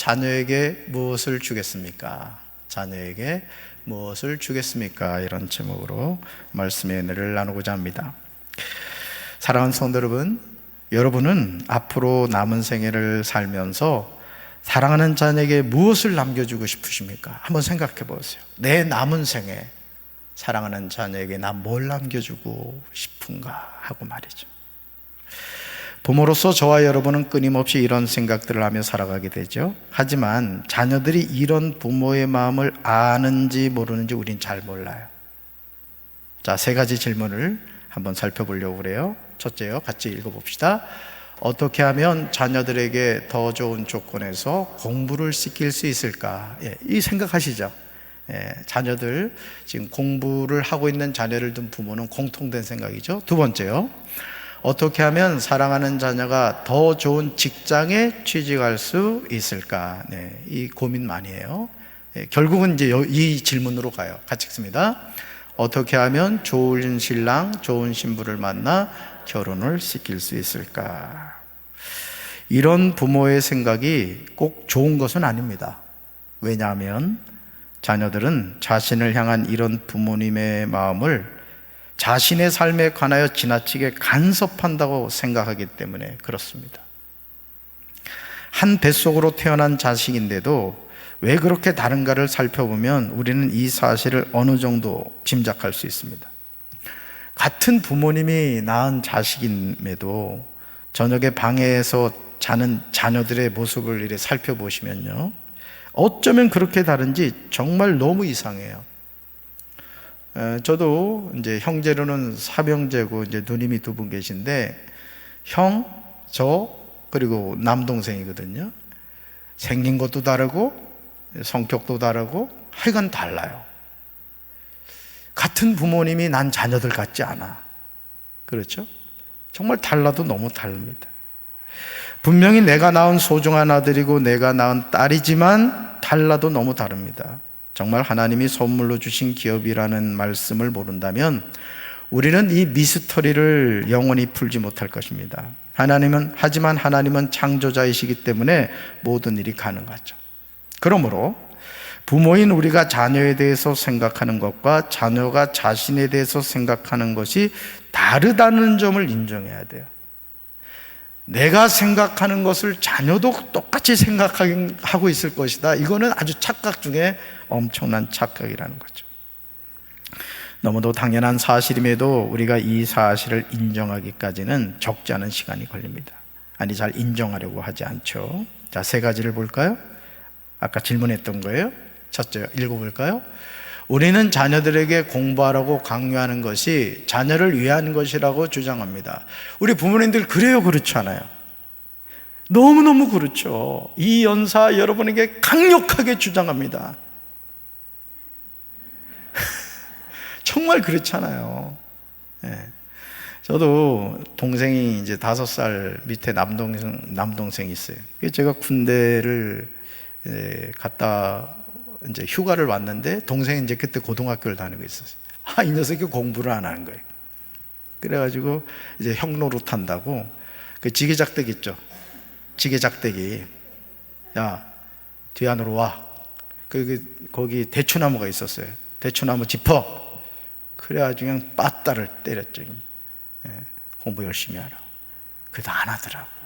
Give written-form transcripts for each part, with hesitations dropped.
자녀에게 무엇을 주겠습니까? 자녀에게 무엇을 주겠습니까? 이런 제목으로 말씀의 은혜를 나누고자 합니다. 사랑하는 성도 여러분, 여러분은 앞으로 남은 생애를 살면서 사랑하는 자녀에게 무엇을 남겨주고 싶으십니까? 한번 생각해 보세요. 내 남은 생에 사랑하는 자녀에게 난 뭘 남겨주고 싶은가 하고 말이죠. 부모로서 저와 여러분은 끊임없이 이런 생각들을 하며 살아가게 되죠. 하지만 자녀들이 이런 부모의 마음을 아는지 모르는지 우린 잘 몰라요. 자, 세 가지 질문을 한번 살펴보려고 그래요. 첫째요, 같이 읽어봅시다. 어떻게 하면 자녀들에게 더 좋은 조건에서 공부를 시킬 수 있을까? 이 생각하시죠? 자녀들, 지금 공부를 하고 있는 자녀를 둔 부모는 공통된 생각이죠. 두 번째요, 어떻게 하면 사랑하는 자녀가 더 좋은 직장에 취직할 수 있을까? 이 고민 많이 해요. 결국은 이제 이 질문으로 가요. 같이 읽습니다. 어떻게 하면 좋은 신랑, 좋은 신부를 만나 결혼을 시킬 수 있을까? 이런 부모의 생각이 꼭 좋은 것은 아닙니다. 왜냐하면 자녀들은 자신을 향한 이런 부모님의 마음을 자신의 삶에 관하여 지나치게 간섭한다고 생각하기 때문에 그렇습니다. 한 뱃속으로 태어난 자식인데도 왜 그렇게 다른가를 살펴보면 우리는 이 사실을 어느 정도 짐작할 수 있습니다. 같은 부모님이 낳은 자식임에도 저녁에 방에서 자는 자녀들의 모습을 이렇게 살펴보시면요, 어쩌면 그렇게 다른지 정말 너무 이상해요. 저도 이제 형제로는 삼형제고 이제 누님이 두 분 계신데, 형, 저, 그리고 남동생이거든요. 생긴 것도 다르고 성격도 다르고 하여간 달라요. 같은 부모님이 난 자녀들 같지 않아. 그렇죠? 정말 달라도 너무 다릅니다. 분명히 내가 낳은 소중한 아들이고 내가 낳은 딸이지만 달라도 너무 다릅니다. 정말 하나님이 선물로 주신 기업이라는 말씀을 모른다면 우리는 이 미스터리를 영원히 풀지 못할 것입니다. 하지만 하나님은 창조자이시기 때문에 모든 일이 가능하죠. 그러므로 부모인 우리가 자녀에 대해서 생각하는 것과 자녀가 자신에 대해서 생각하는 것이 다르다는 점을 인정해야 돼요. 내가 생각하는 것을 자녀도 똑같이 생각하고 있을 것이다. 이거는 아주 착각 중에 엄청난 착각이라는 거죠. 너무도 당연한 사실임에도 우리가 이 사실을 인정하기까지는 적지 않은 시간이 걸립니다. 아니, 잘 인정하려고 하지 않죠. 자, 세 가지를 볼까요? 아까 질문했던 거예요. 첫째, 읽어볼까요? 우리는 자녀들에게 공부하라고 강요하는 것이 자녀를 위한 것이라고 주장합니다. 우리 부모님들 그래요, 그렇지 않아요? 너무너무 그렇죠. 이 연사 여러분에게 강력하게 주장합니다. 정말 그렇잖아요. 저도 동생이 이제 5살 밑에 남동생이 있어요. 제가 군대를 갔다 이제 휴가를 왔는데 동생이 이제 그때 고등학교를 다니고 있었어요. 이 녀석이 공부를 안 하는 거예요. 그래가지고 이제 형 노릇한다고 그 지게작대기 있죠. 지게작대기. 야, 뒤 안으로 와. 거기 대추나무가 있었어요. 대추나무 짚어. 그래가지고 그냥 빠따를 때렸죠. 공부 열심히 하라고. 그래도 안 하더라고.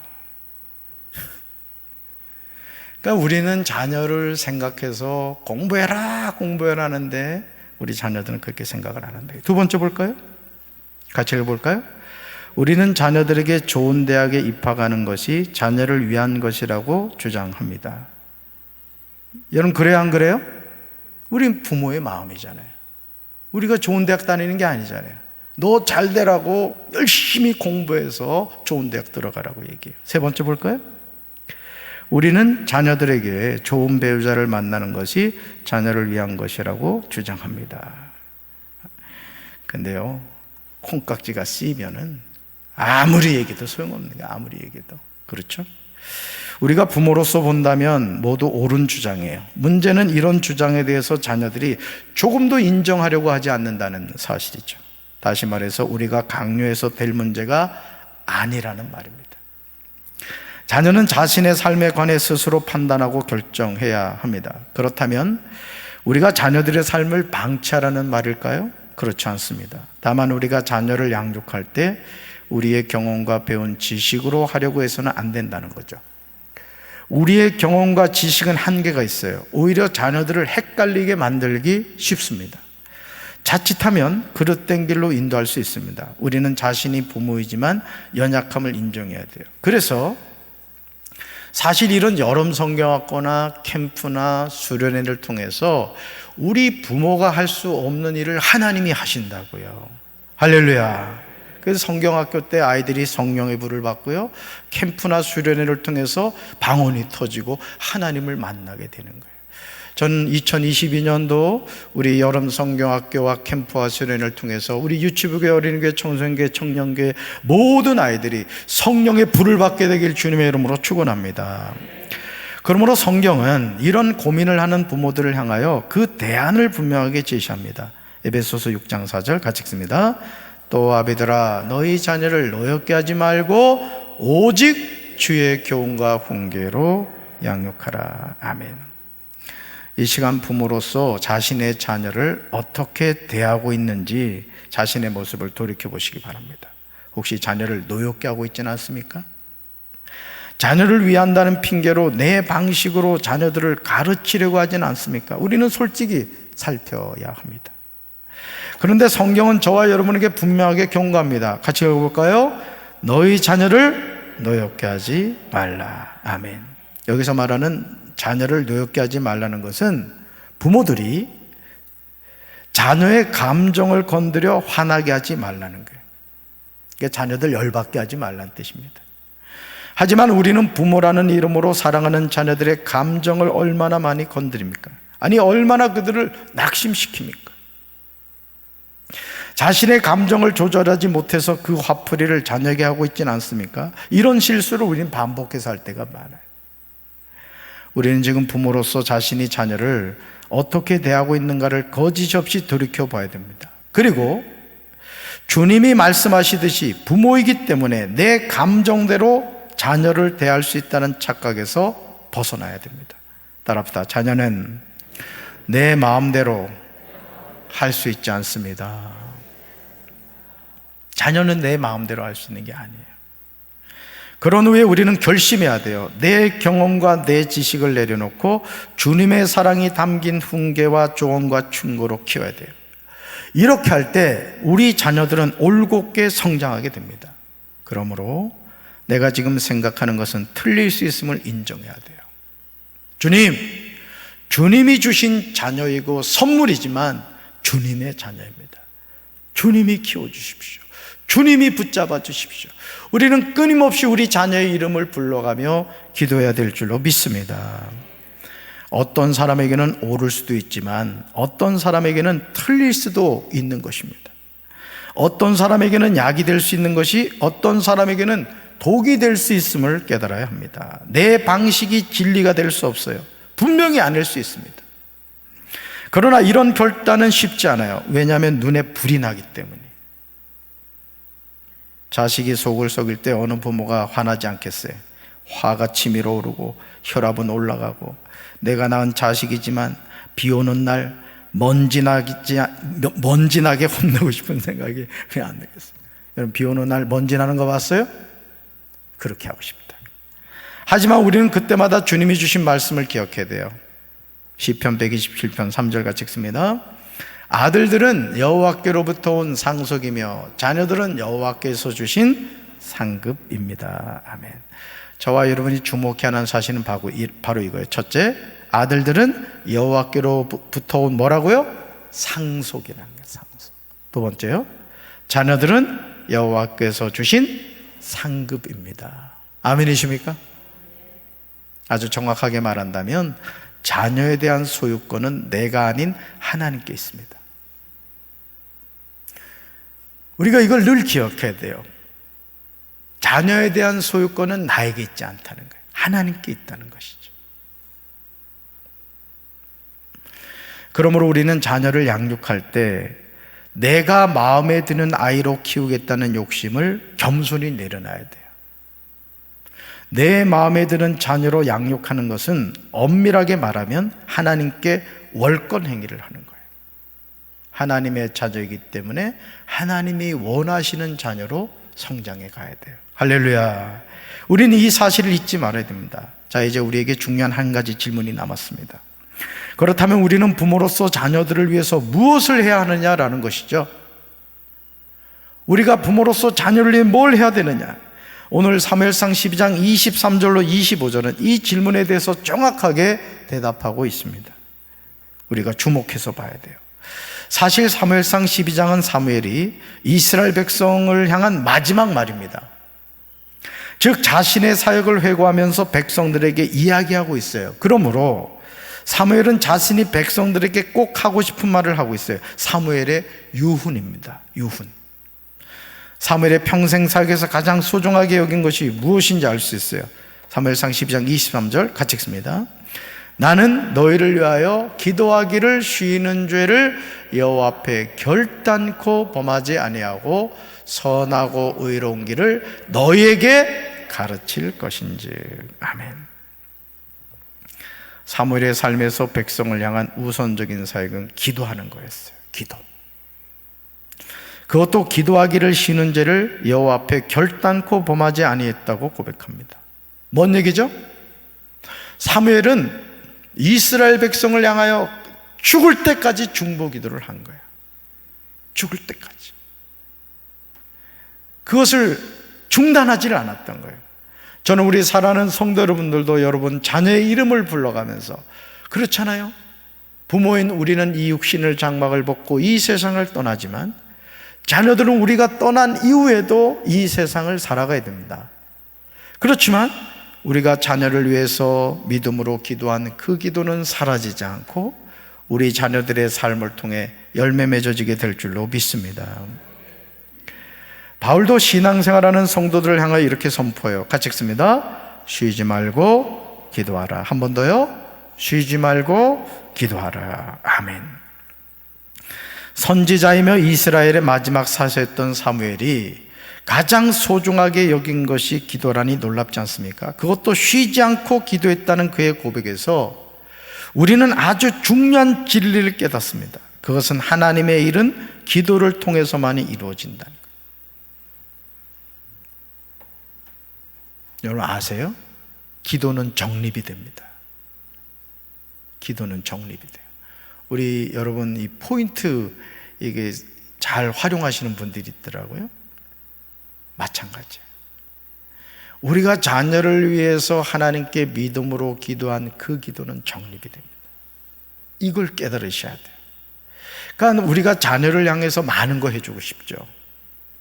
그러니까 우리는 자녀를 생각해서 공부해라 하는데 우리 자녀들은 그렇게 생각을 안 한다. 두 번째 볼까요? 같이 읽어볼까요? 우리는 자녀들에게 좋은 대학에 입학하는 것이 자녀를 위한 것이라고 주장합니다. 여러분, 그래요, 안 그래요? 우린 부모의 마음이잖아요. 우리가 좋은 대학 다니는 게 아니잖아요. 너 잘 되라고 열심히 공부해서 좋은 대학 들어가라고 얘기해요. 세 번째 볼까요? 우리는 자녀들에게 좋은 배우자를 만나는 것이 자녀를 위한 것이라고 주장합니다. 근데요, 콩깍지가 씌면은 아무리 얘기도 소용없는 거예요. 아무리 얘기도. 그렇죠? 우리가 부모로서 본다면 모두 옳은 주장이에요. 문제는 이런 주장에 대해서 자녀들이 조금도 인정하려고 하지 않는다는 사실이죠. 다시 말해서 우리가 강요해서 될 문제가 아니라는 말입니다. 자녀는 자신의 삶에 관해 스스로 판단하고 결정해야 합니다. 그렇다면 우리가 자녀들의 삶을 방치하라는 말일까요? 그렇지 않습니다. 다만 우리가 자녀를 양육할 때 우리의 경험과 배운 지식으로 하려고 해서는 안 된다는 거죠. 우리의 경험과 지식은 한계가 있어요. 오히려 자녀들을 헷갈리게 만들기 쉽습니다. 자칫하면 그릇된 길로 인도할 수 있습니다. 우리는 자신이 부모이지만 연약함을 인정해야 돼요. 그래서 사실 이런 여름 성경학교나 캠프나 수련회를 통해서 우리 부모가 할 수 없는 일을 하나님이 하신다고요. 할렐루야. 그래서 성경학교 때 아이들이 성령의 불을 받고요, 캠프나 수련회를 통해서 방언이 터지고 하나님을 만나게 되는 거예요. 저는 2022년도 우리 여름 성경학교와 캠프와 수련회를 통해서 우리 유치부교회, 어린이교회, 청소년교회, 청년교회 모든 아이들이 성령의 불을 받게 되길 주님의 이름으로 축원합니다. 그러므로 성경은 이런 고민을 하는 부모들을 향하여 그 대안을 분명하게 제시합니다. 에베소서 6장 4절 같이 읽습니다. 또 아비들아, 너희 자녀를 노엽게 하지 말고 오직 주의 교훈과 훈계로 양육하라. 아멘. 이 시간 부모로서 자신의 자녀를 어떻게 대하고 있는지 자신의 모습을 돌이켜 보시기 바랍니다. 혹시 자녀를 노엽게 하고 있지는 않습니까? 자녀를 위한다는 핑계로 내 방식으로 자녀들을 가르치려고 하지는 않습니까? 우리는 솔직히 살펴야 합니다. 그런데 성경은 저와 여러분에게 분명하게 경고합니다. 같이 읽어볼까요? 너희 자녀를 노엽게 하지 말라. 아멘. 여기서 말하는 자녀를 노엽게 하지 말라는 것은 부모들이 자녀의 감정을 건드려 화나게 하지 말라는 거예요. 그러니까 자녀들 열받게 하지 말라는 뜻입니다. 하지만 우리는 부모라는 이름으로 사랑하는 자녀들의 감정을 얼마나 많이 건드립니까? 아니, 얼마나 그들을 낙심시킵니까? 자신의 감정을 조절하지 못해서 그 화풀이를 자녀에게 하고 있지는 않습니까? 이런 실수를 우리는 반복해서 할 때가 많아요. 우리는 지금 부모로서 자신이 자녀를 어떻게 대하고 있는가를 거짓 없이 돌이켜봐야 됩니다. 그리고 주님이 말씀하시듯이 부모이기 때문에 내 감정대로 자녀를 대할 수 있다는 착각에서 벗어나야 됩니다. 따라합시다. 자녀는 내 마음대로 할 수 있지 않습니다. 자녀는 내 마음대로 할 수 있는 게 아니에요. 그런 후에 우리는 결심해야 돼요. 내 경험과 내 지식을 내려놓고 주님의 사랑이 담긴 훈계와 조언과 충고로 키워야 돼요. 이렇게 할 때 우리 자녀들은 올곧게 성장하게 됩니다. 그러므로 내가 지금 생각하는 것은 틀릴 수 있음을 인정해야 돼요. 주님이 주신 자녀이고 선물이지만 주님의 자녀입니다. 주님이 키워주십시오. 주님이 붙잡아 주십시오. 우리는 끊임없이 우리 자녀의 이름을 불러가며 기도해야 될 줄로 믿습니다. 어떤 사람에게는 옳을 수도 있지만 어떤 사람에게는 틀릴 수도 있는 것입니다. 어떤 사람에게는 약이 될 수 있는 것이 어떤 사람에게는 독이 될 수 있음을 깨달아야 합니다. 내 방식이 진리가 될 수 없어요. 분명히 아닐 수 있습니다. 그러나 이런 결단은 쉽지 않아요. 왜냐하면 눈에 불이 나기 때문에. 자식이 속을 썩일 때 어느 부모가 화나지 않겠어요? 화가 치밀어 오르고 혈압은 올라가고 내가 낳은 자식이지만 비 오는 날 먼지나게 혼내고 싶은 생각이 왜 안 되겠어요? 여러분, 비 오는 날 먼지 나는 거 봤어요? 그렇게 하고 싶다. 하지만 우리는 그때마다 주님이 주신 말씀을 기억해야 돼요. 시편 127편 3절 같이 읽습니다. 아들들은 여호와께로부터 온 상속이며 자녀들은 여호와께서 주신 상급입니다. 아멘. 저와 여러분이 주목해야 하는 사실은 바로 이거예요. 첫째, 아들들은 여호와께로부터 온 뭐라고요? 상속이라는 거예요. 상속. 두 번째요, 자녀들은 여호와께서 주신 상급입니다. 아멘이십니까? 아주 정확하게 말한다면 자녀에 대한 소유권은 내가 아닌 하나님께 있습니다. 우리가 이걸 늘 기억해야 돼요. 자녀에 대한 소유권은 나에게 있지 않다는 거예요. 하나님께 있다는 것이죠. 그러므로 우리는 자녀를 양육할 때 내가 마음에 드는 아이로 키우겠다는 욕심을 겸손히 내려놔야 돼요. 내 마음에 드는 자녀로 양육하는 것은 엄밀하게 말하면 하나님께 월권 행위를 하는 거예요. 하나님의 자녀이기 때문에 하나님이 원하시는 자녀로 성장해 가야 돼요. 할렐루야. 우리는 이 사실을 잊지 말아야 됩니다. 자, 이제 우리에게 중요한 한 가지 질문이 남았습니다. 그렇다면 우리는 부모로서 자녀들을 위해서 무엇을 해야 하느냐라는 것이죠. 우리가 부모로서 자녀를 위해 뭘 해야 되느냐? 오늘 사무엘상 12장 23절로 25절은 이 질문에 대해서 정확하게 대답하고 있습니다. 우리가 주목해서 봐야 돼요. 사실 사무엘상 12장은 사무엘이 이스라엘 백성을 향한 마지막 말입니다. 즉 자신의 사역을 회고하면서 백성들에게 이야기하고 있어요. 그러므로 사무엘은 자신이 백성들에게 꼭 하고 싶은 말을 하고 있어요. 사무엘의 유훈입니다. 유훈. 사무엘의 평생 사역에서 가장 소중하게 여긴 것이 무엇인지 알 수 있어요. 사무엘상 12장 23절 같이 읽습니다. 나는 너희를 위하여 기도하기를 쉬는 죄를 여호와 앞에 결단코 범하지 아니하고 선하고 의로운 길을 너희에게 가르칠 것인즉. 아멘. 사무엘의 삶에서 백성을 향한 우선적인 사역은 기도하는 거였어요. 기도. 그것도 기도하기를 쉬는 죄를 여호와 앞에 결단코 범하지 아니했다고 고백합니다. 뭔 얘기죠? 사무엘은 이스라엘 백성을 향하여 죽을 때까지 중보 기도를 한 거예요. 죽을 때까지. 그것을 중단하지를 않았던 거예요. 저는 우리 사랑하는 성도 여러분들도 여러분 자녀의 이름을 불러가면서 그렇잖아요. 부모인 우리는 이 육신을 장막을 벗고 이 세상을 떠나지만 자녀들은 우리가 떠난 이후에도 이 세상을 살아가야 됩니다. 그렇지만 우리가 자녀를 위해서 믿음으로 기도한 그 기도는 사라지지 않고 우리 자녀들의 삶을 통해 열매 맺어지게 될 줄로 믿습니다. 바울도 신앙생활하는 성도들을 향하여 이렇게 선포해요. 같이 읽습니다. 쉬지 말고 기도하라. 한 번 더요. 쉬지 말고 기도하라. 아멘. 선지자이며 이스라엘의 마지막 사세였던 사무엘이 가장 소중하게 여긴 것이 기도라니 놀랍지 않습니까? 그것도 쉬지 않고 기도했다는 그의 고백에서 우리는 아주 중요한 진리를 깨닫습니다. 그것은 하나님의 일은 기도를 통해서만이 이루어진다는 거예요. 여러분 아세요? 기도는 정립이 됩니다. 기도는 정립이 돼요. 우리 여러분 이 포인트 이게 잘 활용하시는 분들이 있더라고요. 마찬가지예요. 우리가 자녀를 위해서 하나님께 믿음으로 기도한 그 기도는 정립이 됩니다. 이걸 깨달으셔야 돼요. 그러니까 우리가 자녀를 향해서 많은 거 해주고 싶죠.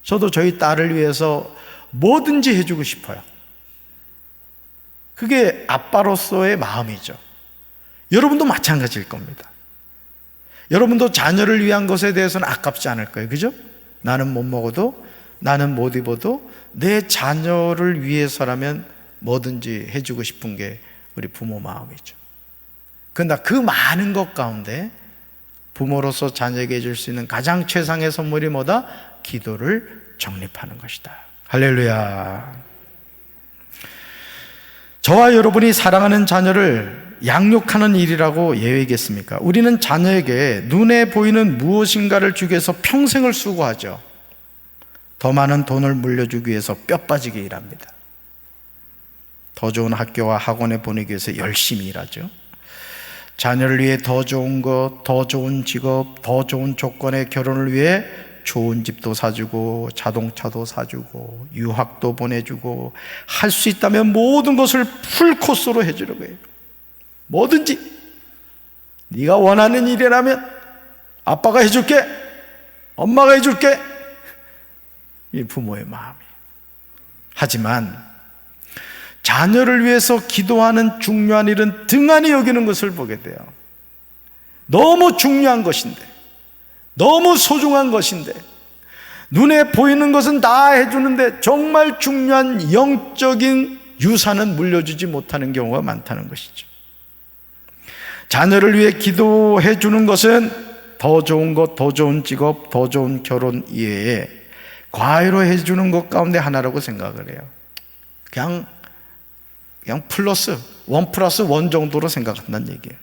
저도 저희 딸을 위해서 뭐든지 해주고 싶어요. 그게 아빠로서의 마음이죠. 여러분도 마찬가지일 겁니다. 여러분도 자녀를 위한 것에 대해서는 아깝지 않을 거예요. 그죠? 나는 못 먹어도, 나는 못 입어도 내 자녀를 위해서라면 뭐든지 해주고 싶은 게 우리 부모 마음이죠. 그러나 그 많은 것 가운데 부모로서 자녀에게 해줄 수 있는 가장 최상의 선물이 뭐다? 기도를 정립하는 것이다. 할렐루야. 저와 여러분이 사랑하는 자녀를 양육하는 일이라고 예외겠습니까? 우리는 자녀에게 눈에 보이는 무엇인가를 주기 위해서 평생을 수고하죠. 더 많은 돈을 물려주기 위해서 뼈 빠지게 일합니다. 더 좋은 학교와 학원에 보내기 위해서 열심히 일하죠. 자녀를 위해 더 좋은 것, 더 좋은 직업, 더 좋은 조건의 결혼을 위해 좋은 집도 사주고 자동차도 사주고 유학도 보내주고 할 수 있다면 모든 것을 풀코스로 해주려고 해요. 뭐든지 네가 원하는 일이라면 아빠가 해줄게, 엄마가 해줄게. 이 부모의 마음이. 하지만 자녀를 위해서 기도하는 중요한 일은 등한히 여기는 것을 보게 돼요. 너무 중요한 것인데, 너무 소중한 것인데, 눈에 보이는 것은 다 해주는데 정말 중요한 영적인 유산은 물려주지 못하는 경우가 많다는 것이죠. 자녀를 위해 기도해 주는 것은 더 좋은 것, 더 좋은 직업, 더 좋은 결혼 이외에 과외로 해주는 것 가운데 하나라고 생각을 해요. 그냥 그냥 플러스 1+1 정도로 생각한다는 얘기예요.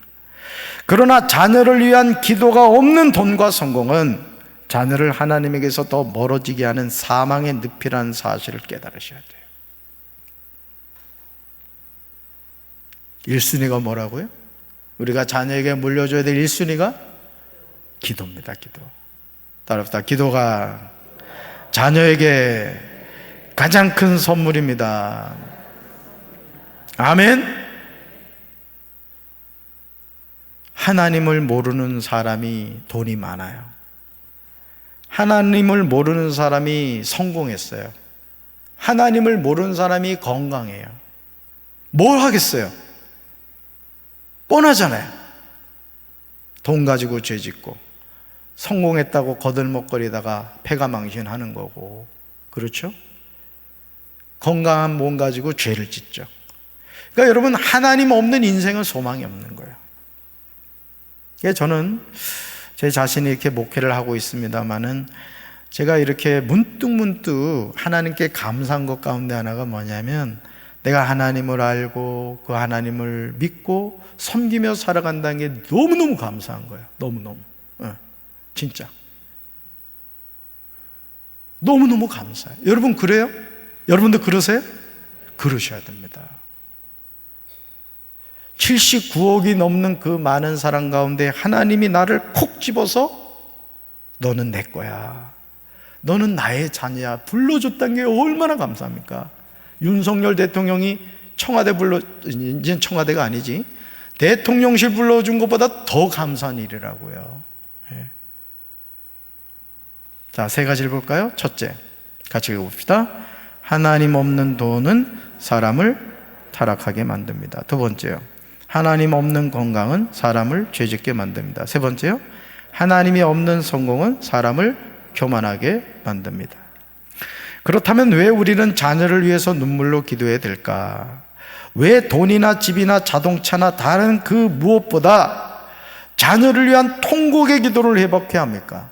그러나 자녀를 위한 기도가 없는 돈과 성공은 자녀를 하나님에게서 더 멀어지게 하는 사망의 늪이라는 사실을 깨달으셔야 돼요. 1순위가 뭐라고요? 우리가 자녀에게 물려줘야 될 1순위가 기도입니다. 기도. 따라합시다. 기도가 자녀에게 가장 큰 선물입니다. 아멘. 하나님을 모르는 사람이 돈이 많아요. 하나님을 모르는 사람이 성공했어요. 하나님을 모르는 사람이 건강해요. 뭘 하겠어요? 뻔하잖아요. 돈 가지고 죄 짓고 성공했다고 거들먹거리다가 패가망신하는 거고, 그렇죠? 건강한 몸 가지고 죄를 짓죠. 그러니까 여러분, 하나님 없는 인생은 소망이 없는 거예요. 저는 제 자신이 이렇게 목회를 하고 있습니다만은 제가 이렇게 문득문득 하나님께 감사한 것 가운데 하나가 뭐냐면, 내가 하나님을 알고 그 하나님을 믿고 섬기며 살아간다는 게 너무너무 감사한 거예요. 너무너무. 진짜. 너무너무 감사해요. 여러분 그래요? 여러분도 그러세요? 그러셔야 됩니다. 79억이 넘는 그 많은 사람 가운데 하나님이 나를 콕 집어서 너는 내 거야, 너는 나의 자녀야 불러줬다는 게 얼마나 감사합니까? 윤석열 대통령이 청와대 이제는 청와대가 아니지, 대통령실 불러준 것보다 더 감사한 일이라고요. 자, 세 가지를 볼까요? 첫째, 같이 읽어봅시다. 하나님 없는 돈은 사람을 타락하게 만듭니다. 두 번째요, 하나님 없는 건강은 사람을 죄짓게 만듭니다. 세 번째요, 하나님이 없는 성공은 사람을 교만하게 만듭니다. 그렇다면 왜 우리는 자녀를 위해서 눈물로 기도해야 될까? 왜 돈이나 집이나 자동차나 다른 그 무엇보다 자녀를 위한 통곡의 기도를 회복해야 합니까?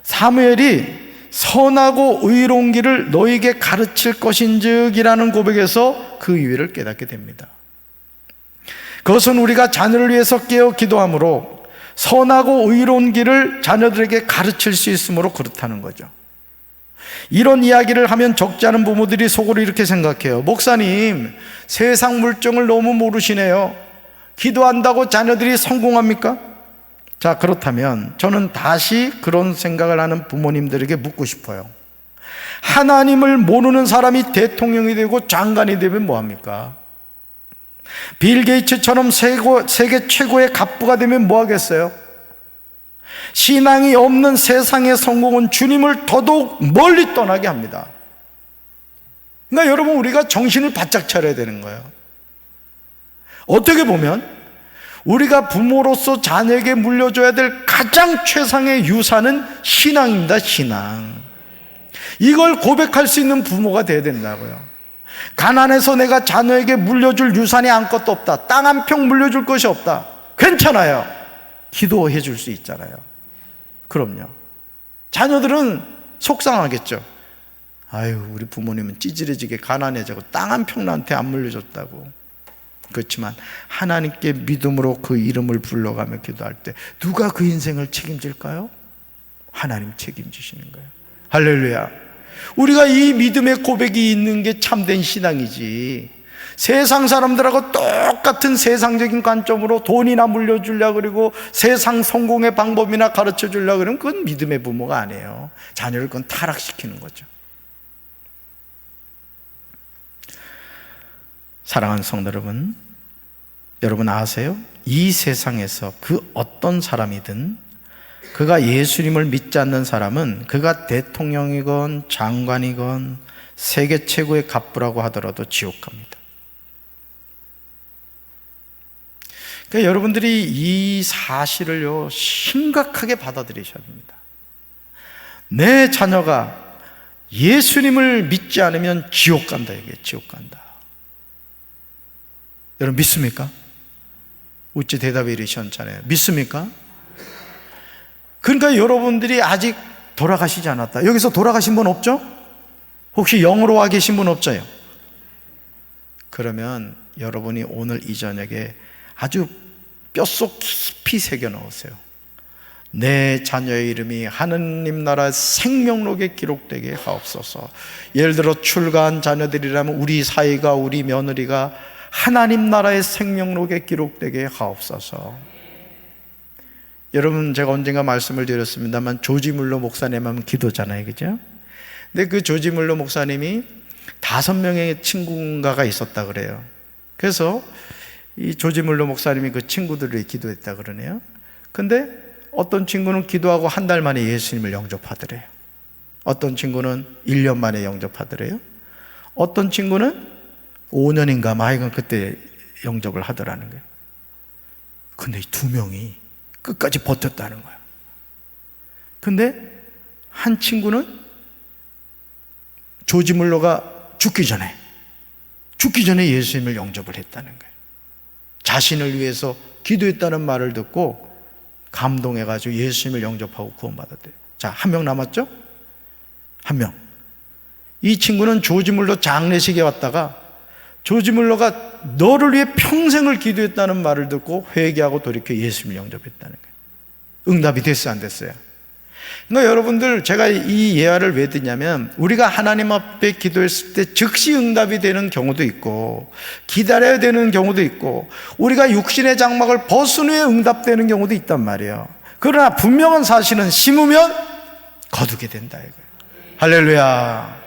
사무엘이 선하고 의로운 길을 너에게 가르칠 것인즉이라는 고백에서 그 이유를 깨닫게 됩니다. 그것은 우리가 자녀를 위해서 깨어 기도함으로 선하고 의로운 길을 자녀들에게 가르칠 수 있으므로 그렇다는 거죠. 이런 이야기를 하면 적지 않은 부모들이 속으로 이렇게 생각해요. 목사님, 세상 물정을 너무 모르시네요. 기도한다고 자녀들이 성공합니까? 자, 그렇다면 저는 다시 그런 생각을 하는 부모님들에게 묻고 싶어요. 하나님을 모르는 사람이 대통령이 되고 장관이 되면 뭐합니까? 빌 게이츠처럼 세계 최고의 갑부가 되면 뭐하겠어요? 신앙이 없는 세상의 성공은 주님을 더더욱 멀리 떠나게 합니다. 그러니까 여러분, 우리가 정신을 바짝 차려야 되는 거예요. 어떻게 보면 우리가 부모로서 자녀에게 물려줘야 될 가장 최상의 유산은 신앙입니다. 신앙. 이걸 고백할 수 있는 부모가 되어야 된다고요. 가난해서 내가 자녀에게 물려줄 유산이 아무것도 없다, 땅 한 평 물려줄 것이 없다, 괜찮아요. 기도해 줄 수 있잖아요. 그럼요. 자녀들은 속상하겠죠. 아유, 우리 부모님은 찌질해지게 가난해지고 땅 한 평 나한테 안 물려줬다고. 그렇지만 하나님께 믿음으로 그 이름을 불러가며 기도할 때 누가 그 인생을 책임질까요? 하나님 책임지시는 거예요. 할렐루야. 우리가 이 믿음의 고백이 있는 게 참된 신앙이지, 세상 사람들하고 똑같은 세상적인 관점으로 돈이나 물려주려고 그러고 세상 성공의 방법이나 가르쳐 주려고 그러면 그건 믿음의 부모가 아니에요. 자녀를 그건 타락시키는 거죠. 사랑하는 성도 여러분, 여러분 아세요? 이 세상에서 그 어떤 사람이든 그가 예수님을 믿지 않는 사람은 그가 대통령이건 장관이건 세계 최고의 갑부라고 하더라도 지옥 갑니다. 그러니까 여러분들이 이 사실을요 심각하게 받아들이셔야 됩니다. 내 자녀가 예수님을 믿지 않으면 지옥 간다, 이게 지옥 간다. 여러분 믿습니까? 어찌 대답이 이리 시원찮아요? 믿습니까? 그러니까 여러분들이 아직 돌아가시지 않았다. 여기서 돌아가신 분 없죠? 혹시 영으로 와 계신 분 없죠? 그러면 여러분이 오늘 이 저녁에 아주 뼛속 깊이 새겨 넣으세요. 내 자녀의 이름이 하느님 나라 생명록에 기록되게 하옵소서. 예를 들어 출가한 자녀들이라면 우리 사이가, 우리 며느리가 하나님 나라의 생명록에 기록되게 하옵소서. 여러분, 제가 언젠가 말씀을 드렸습니다만 조지 물러 목사님 하면 기도잖아요, 그죠? 근데 그 조지 물러 목사님이 5명의 친구가가 있었다 그래요. 그래서 이 조지 물러 목사님이 그 친구들을 위해 기도했다 그러네요. 근데 어떤 친구는 기도하고 한 달 만에 예수님을 영접하더래요. 어떤 친구는 1년 만에 영접하더래요. 어떤 친구는 5년인가 하여간 그때 영접을 하더라는 거예요. 근데 이 2명이 끝까지 버텼다는 거예요. 근데 한 친구는 조지 물러가 죽기 전에 예수님을 영접을 했다는 거예요. 자신을 위해서 기도했다는 말을 듣고 감동해가지고 예수님을 영접하고 구원받았대요. 자, 1명 남았죠? 1명. 이 친구는 조지 물러 장례식에 왔다가 조지 물러가 너를 위해 평생을 기도했다는 말을 듣고 회개하고 돌이켜 예수님을 영접했다는 거예요. 응답이 됐어요, 안 됐어요? 그러니까 여러분들, 제가 이 예화를 왜 드냐면 우리가 하나님 앞에 기도했을 때 즉시 응답이 되는 경우도 있고 기다려야 되는 경우도 있고 우리가 육신의 장막을 벗은 후에 응답되는 경우도 있단 말이에요. 그러나 분명한 사실은 심으면 거두게 된다 이거예요. 할렐루야.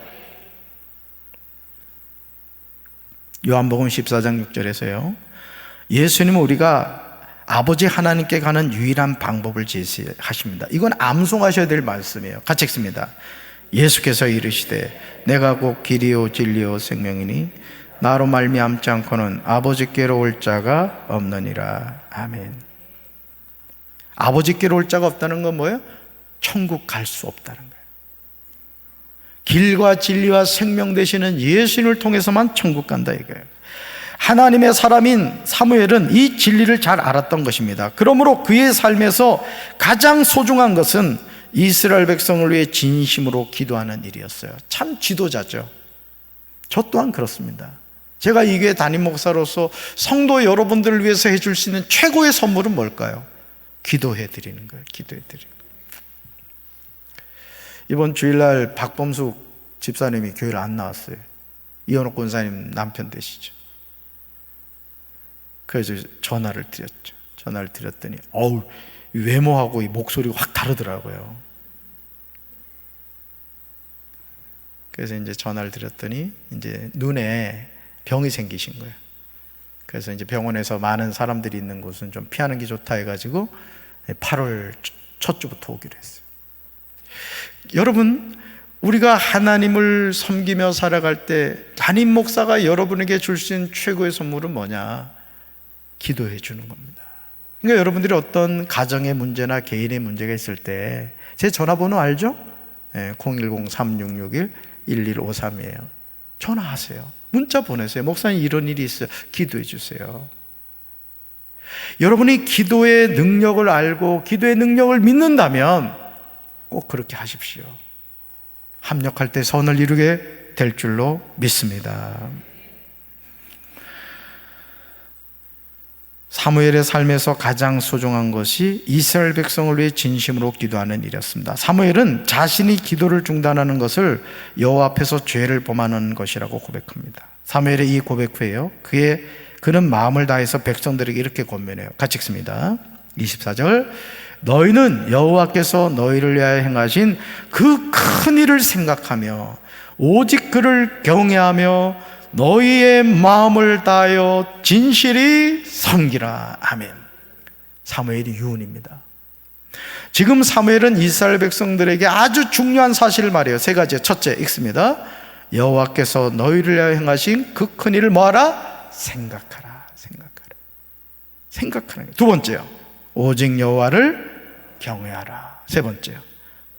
요한복음 14장 6절에서요, 예수님은 우리가 아버지 하나님께 가는 유일한 방법을 제시하십니다. 이건 암송하셔야 될 말씀이에요. 같이 읽습니다. 예수께서 이르시되 내가 곧 길이요 진리요 생명이니 나로 말미암지 않고는 아버지께로 올 자가 없느니라. 아멘. 아버지께로 올 자가 없다는 건 뭐예요? 천국 갈 수 없다는 거예요. 길과 진리와 생명 되시는 예수님을 통해서만 천국 간다 이거예요. 하나님의 사람인 사무엘은 이 진리를 잘 알았던 것입니다. 그러므로 그의 삶에서 가장 소중한 것은 이스라엘 백성을 위해 진심으로 기도하는 일이었어요. 참 지도자죠. 저 또한 그렇습니다. 제가 이 교회 담임 목사로서 성도 여러분들을 위해서 해줄 수 있는 최고의 선물은 뭘까요? 기도해 드리는 거예요. 기도해 드리는 거예요. 이번 주일날 박범숙 집사님이 교회를 안 나왔어요. 이현옥 권사님 남편 되시죠. 그래서 전화를 드렸죠. 전화를 드렸더니 외모하고 이 목소리가 확 다르더라고요. 그래서 이제 전화를 드렸더니 이제 눈에 병이 생기신 거예요. 그래서 이제 병원에서 많은 사람들이 있는 곳은 좀 피하는 게 좋다 해가지고 8월 첫 주부터 오기로 했어요. 여러분, 우리가 하나님을 섬기며 살아갈 때 담임 목사가 여러분에게 줄 수 있는 최고의 선물은 뭐냐? 기도해 주는 겁니다. 그러니까 여러분들이 어떤 가정의 문제나 개인의 문제가 있을 때 제 전화번호 알죠? 010-3661-1153이에요. 전화하세요. 문자 보내세요. 목사님 이런 일이 있어요. 기도해 주세요. 여러분이 기도의 능력을 알고 기도의 능력을 믿는다면 꼭 그렇게 하십시오. 합력할 때 선을 이루게 될 줄로 믿습니다. 사무엘의 삶에서 가장 소중한 것이 이스라엘 백성을 위해 진심으로 기도하는 일이었습니다. 사무엘은 자신이 기도를 중단하는 것을 여호와 앞에서 죄를 범하는 것이라고 고백합니다. 사무엘의 이 고백 후에요, 그는 마음을 다해서 백성들에게 이렇게 권면해요. 같이 읽습니다. 24절, 너희는 여호와께서 너희를 위하여 행하신 그 큰 일을 생각하며 오직 그를 경외하며 너희의 마음을 다하여 진실이 섬기라. 아멘. 사무엘이 유언입니다. 지금 사무엘은 이스라엘 백성들에게 아주 중요한 사실을 말해요. 3가지요. 첫째, 읽습니다. 여호와께서 너희를 위하여 행하신 그 큰 일을 뭐하라? 생각하라. 생각하라. 두 번째요, 오직 여호와를 경외하라. 세 번째요,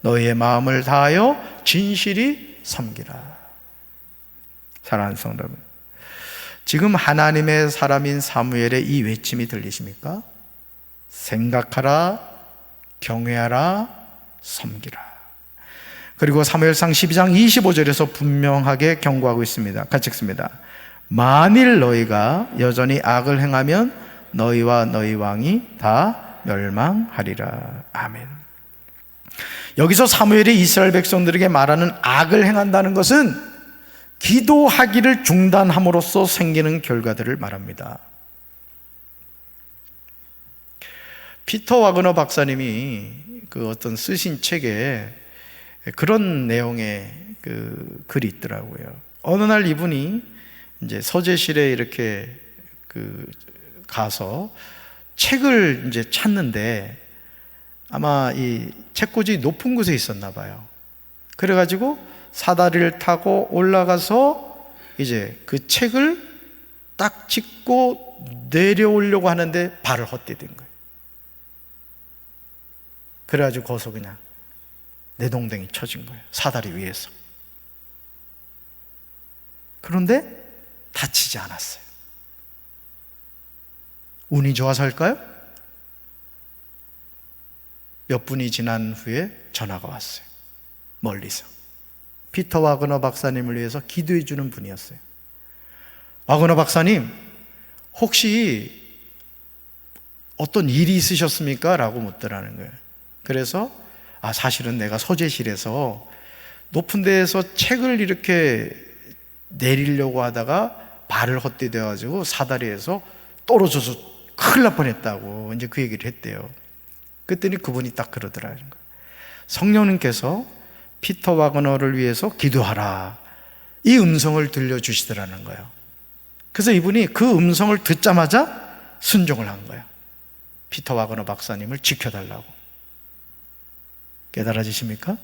너희의 마음을 다하여 진실이 섬기라. 사랑하는 성도 여러분, 지금 하나님의 사람인 사무엘의 이 외침이 들리십니까? 생각하라, 경외하라, 섬기라. 그리고 사무엘상 12장 25절에서 분명하게 경고하고 있습니다. 같이 읽습니다. 만일 너희가 여전히 악을 행하면 너희와 너희 왕이 다 멸망하리라. 아멘. 여기서 사무엘이 이스라엘 백성들에게 말하는 악을 행한다는 것은 기도하기를 중단함으로써 생기는 결과들을 말합니다. 피터 와그너 박사님이 그 어떤 쓰신 책에 그런 내용의 그 글이 있더라고요. 어느 날 이분이 이제 서재실에 이렇게 가서 책을 이제 찾는데 아마 이 책꽂이 높은 곳에 있었나 봐요. 그래가지고 사다리를 타고 올라가서 이제 그 책을 딱 짚고 내려오려고 하는데 발을 헛디딘 거예요. 그래가지고 거기서 그냥 내동댕이 쳐진 거예요. 사다리 위에서. 그런데 다치지 않았어요. 운이 좋아서일까요? 몇 분이 지난 후에 전화가 왔어요. 멀리서. 피터 와그너 박사님을 위해서 기도해 주는 분이었어요. 와그너 박사님, 혹시 어떤 일이 있으셨습니까? 라고 묻더라는 거예요. 그래서 사실은 내가 서재실에서 높은 데에서 책을 이렇게 내리려고 하다가 발을 헛디뎌가지고 사다리에서 떨어져서 큰일 날 뻔했다고 이제 그 얘기를 했대요. 그랬더니 그분이 딱 그러더라는 거예요. 성령님께서 피터 와그너를 위해서 기도하라, 이 음성을 들려주시더라는 거예요. 그래서 이분이 그 음성을 듣자마자 순종을 한 거예요. 피터 와그너 박사님을 지켜달라고. 깨달아지십니까?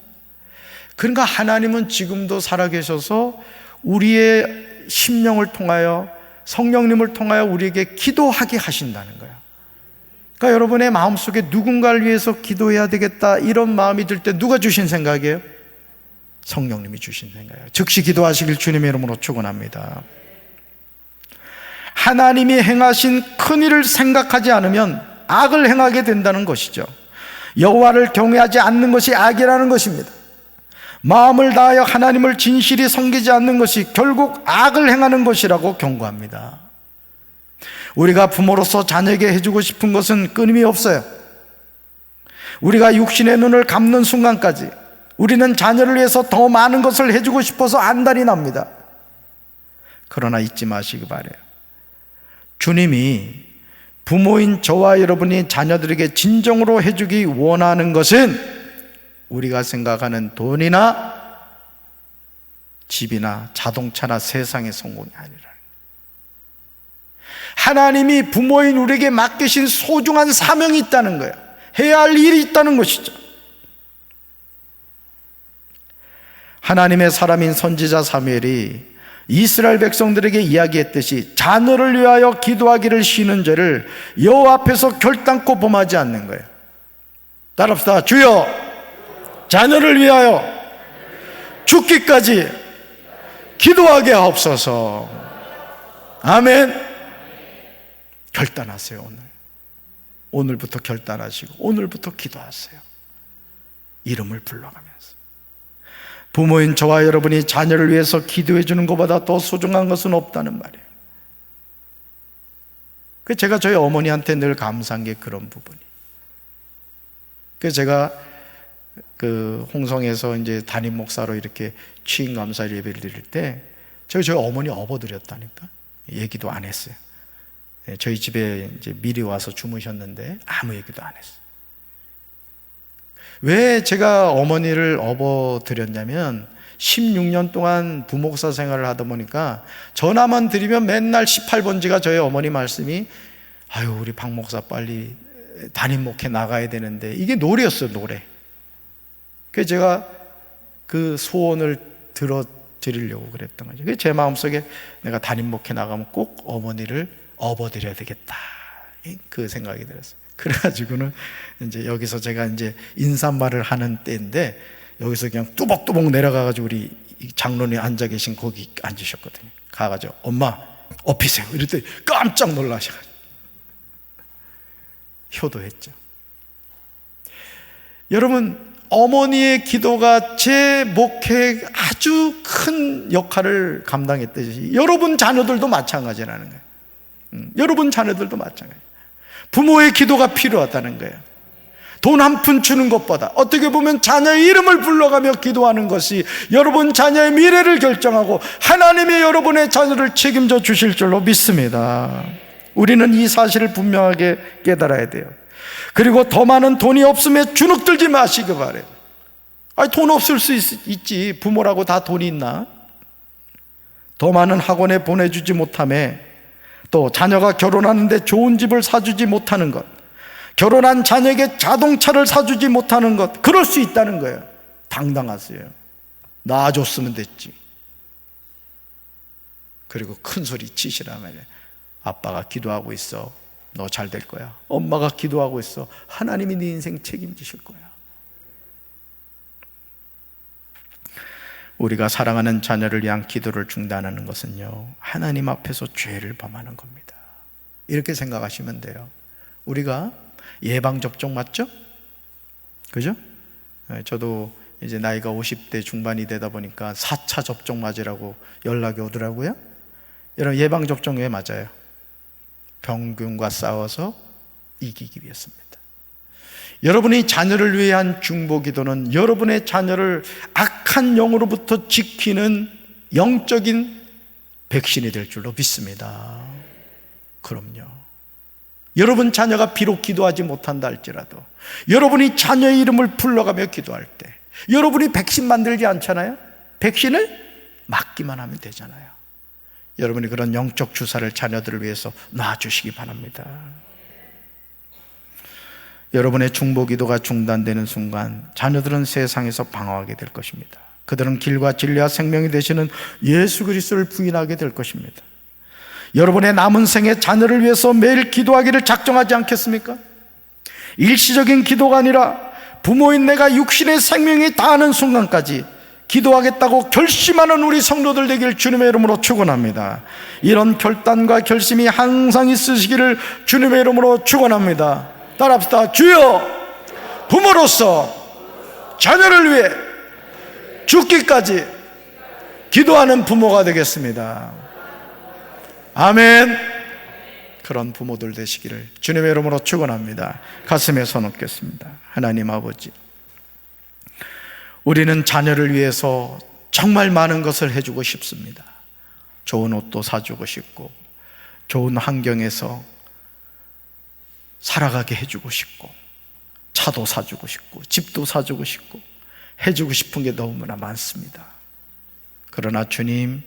그러니까 하나님은 지금도 살아계셔서 우리의 심령을 통하여, 성령님을 통하여 우리에게 기도하게 하신다는 거예요. 그러니까 여러분의 마음속에 누군가를 위해서 기도해야 되겠다 이런 마음이 들 때 누가 주신 생각이에요? 성령님이 주신 생각이에요. 즉시 기도하시길 주님의 이름으로 축원합니다. 하나님이 행하신 큰 일을 생각하지 않으면 악을 행하게 된다는 것이죠. 여호와를 경외하지 않는 것이 악이라는 것입니다. 마음을 다하여 하나님을 진실히 섬기지 않는 것이 결국 악을 행하는 것이라고 경고합니다. 우리가 부모로서 자녀에게 해주고 싶은 것은 끊임이 없어요. 우리가 육신의 눈을 감는 순간까지 우리는 자녀를 위해서 더 많은 것을 해주고 싶어서 안달이 납니다. 그러나 잊지 마시기 바라요. 주님이 부모인 저와 여러분이 자녀들에게 진정으로 해주기 원하는 것은 우리가 생각하는 돈이나 집이나 자동차나 세상의 성공이 아니라, 하나님이 부모인 우리에게 맡기신 소중한 사명이 있다는 거예요. 해야 할 일이 있다는 것이죠. 하나님의 사람인 선지자 사무엘이 이스라엘 백성들에게 이야기했듯이 자녀를 위하여 기도하기를 쉬는 죄를 여호와 앞에서 결단코 범하지 않는 거예요. 따라합시다. 주여, 자녀를 위하여 죽기까지 기도하게 하옵소서. 아멘. 결단하세요. 오늘부터 결단하시고 오늘부터 기도하세요. 이름을 불러가면서. 부모인 저와 여러분이 자녀를 위해서 기도해 주는 것보다 더 소중한 것은 없다는 말이에요. 제가 저희 어머니한테 늘 감사한 게 그런 부분이. 그래서 제가 홍성에서 이제 담임 목사로 이렇게 취임 감사 예배를 드릴 때 저희 어머니 업어드렸다니까. 얘기도 안 했어요. 저희 집에 이제 미리 와서 주무셨는데 아무 얘기도 안 했어요. 왜 제가 어머니를 업어드렸냐면 16년 동안 부목사 생활을 하다 보니까 전화만 드리면 맨날 18번지가 저희 어머니 말씀이, 아유 우리 박 목사 빨리 담임 목회 나가야 되는데, 이게 노래였어요, 노래. 그래서 제가 그 소원을 들어드리려고 그랬던 거죠. 그래서 제 마음속에 내가 담임 목회 나가면 꼭 어머니를 업어드려야 되겠다, 그 생각이 들었어요. 그래가지고는 이제 여기서 제가 이제 인사말을 하는 때인데 여기서 그냥 뚜벅뚜벅 내려가가지고 우리 장로님 앉아 계신 거기 앉으셨거든요. 가가지고 엄마 업히세요 이랬더니 깜짝 놀라셔가지고 효도했죠. 여러분, 어머니의 기도가 제 목회에 아주 큰 역할을 감당했듯이 여러분 자녀들도 마찬가지라는 거예요. 여러분 자녀들도 마찬가지예요. 부모의 기도가 필요하다는 거예요. 돈 한 푼 주는 것보다 어떻게 보면 자녀의 이름을 불러가며 기도하는 것이 여러분 자녀의 미래를 결정하고 하나님이 여러분의 자녀를 책임져 주실 줄로 믿습니다. 우리는 이 사실을 분명하게 깨달아야 돼요. 그리고 더 많은 돈이 없음에 주눅들지 마시기 바래요. 아니, 돈 없을 수 있지. 부모라고 다 돈이 있나? 더 많은 학원에 보내주지 못함에, 또 자녀가 결혼하는데 좋은 집을 사주지 못하는 것, 결혼한 자녀에게 자동차를 사주지 못하는 것, 그럴 수 있다는 거예요. 당당하세요. 낳아줬으면 됐지. 그리고 큰 소리 치시라면, 아빠가 기도하고 있어. 너 잘 될 거야. 엄마가 기도하고 있어. 하나님이 네 인생 책임지실 거야. 우리가 사랑하는 자녀를 위한 기도를 중단하는 것은요, 하나님 앞에서 죄를 범하는 겁니다. 이렇게 생각하시면 돼요. 우리가 예방접종 맞죠? 그죠? 저도 이제 나이가 50대 중반이 되다 보니까 4차 접종 맞으라고 연락이 오더라고요. 여러분, 예방접종 왜 맞아요? 병균과 싸워서 이기기 위해서입니다. 여러분이 자녀를 위한 중보기도는 여러분의 자녀를 악한 영으로부터 지키는 영적인 백신이 될 줄로 믿습니다. 그럼요. 여러분 자녀가 비록 기도하지 못한다 할지라도 여러분이 자녀의 이름을 불러가며 기도할 때 여러분이 백신 만들지 않잖아요. 백신을 맞기만 하면 되잖아요. 여러분이 그런 영적 주사를 자녀들을 위해서 놔주시기 바랍니다. 여러분의 중보기도가 중단되는 순간 자녀들은 세상에서 방황하게 될 것입니다. 그들은 길과 진리와 생명이 되시는 예수 그리스도를 부인하게 될 것입니다. 여러분의 남은 생에 자녀를 위해서 매일 기도하기를 작정하지 않겠습니까? 일시적인 기도가 아니라 부모인 내가 육신의 생명이 다하는 순간까지 기도하겠다고 결심하는 우리 성도들 되길 주님의 이름으로 축원합니다. 이런 결단과 결심이 항상 있으시기를 주님의 이름으로 축원합니다. 따라합시다. 주여, 부모로서 자녀를 위해 죽기까지 기도하는 부모가 되겠습니다. 아멘. 그런 부모들 되시기를 주님의 이름으로 축원합니다. 가슴에 손 얹겠습니다. 하나님 아버지, 우리는 자녀를 위해서 정말 많은 것을 해주고 싶습니다. 좋은 옷도 사주고 싶고, 좋은 환경에서 살아가게 해주고 싶고, 차도 사주고 싶고, 집도 사주고 싶고, 해주고 싶은 게 너무나 많습니다. 그러나 주님,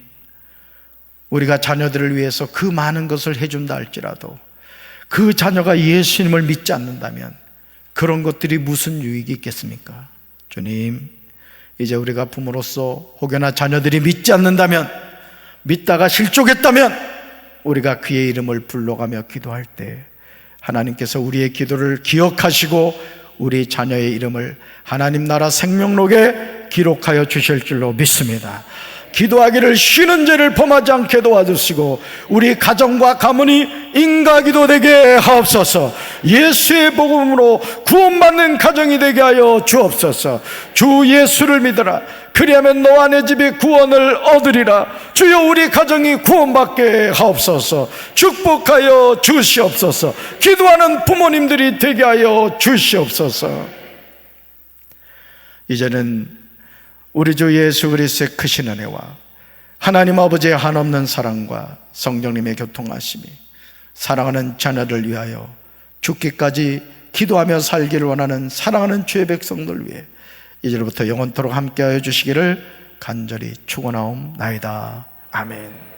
우리가 자녀들을 위해서 그 많은 것을 해준다 할지라도 그 자녀가 예수님을 믿지 않는다면 그런 것들이 무슨 유익이 있겠습니까? 주님, 이제 우리가 부모로서 혹여나 자녀들이 믿지 않는다면, 믿다가 실족했다면 우리가 그의 이름을 불러가며 기도할 때 하나님께서 우리의 기도를 기억하시고 우리 자녀의 이름을 하나님 나라 생명록에 기록하여 주실 줄로 믿습니다. 기도하기를 쉬는 죄를 범하지 않게 도와주시고 우리 가정과 가문이 인가기도 되게 하옵소서. 예수의 복음으로 구원받는 가정이 되게 하여 주옵소서. 주 예수를 믿으라. 그리하면 너와 내 집이 구원을 얻으리라. 주여, 우리 가정이 구원받게 하옵소서. 축복하여 주시옵소서. 기도하는 부모님들이 되게 하여 주시옵소서. 이제는 우리 주 예수 그리스도의 크신 은혜와 하나님 아버지의 한없는 사랑과 성령님의 교통하심이 사랑하는 자녀를 위하여 죽기까지 기도하며 살기를 원하는 사랑하는 주의 백성들 위해 이제부터 영원토록 함께하여 주시기를 간절히 축원하옵나이다. 아멘.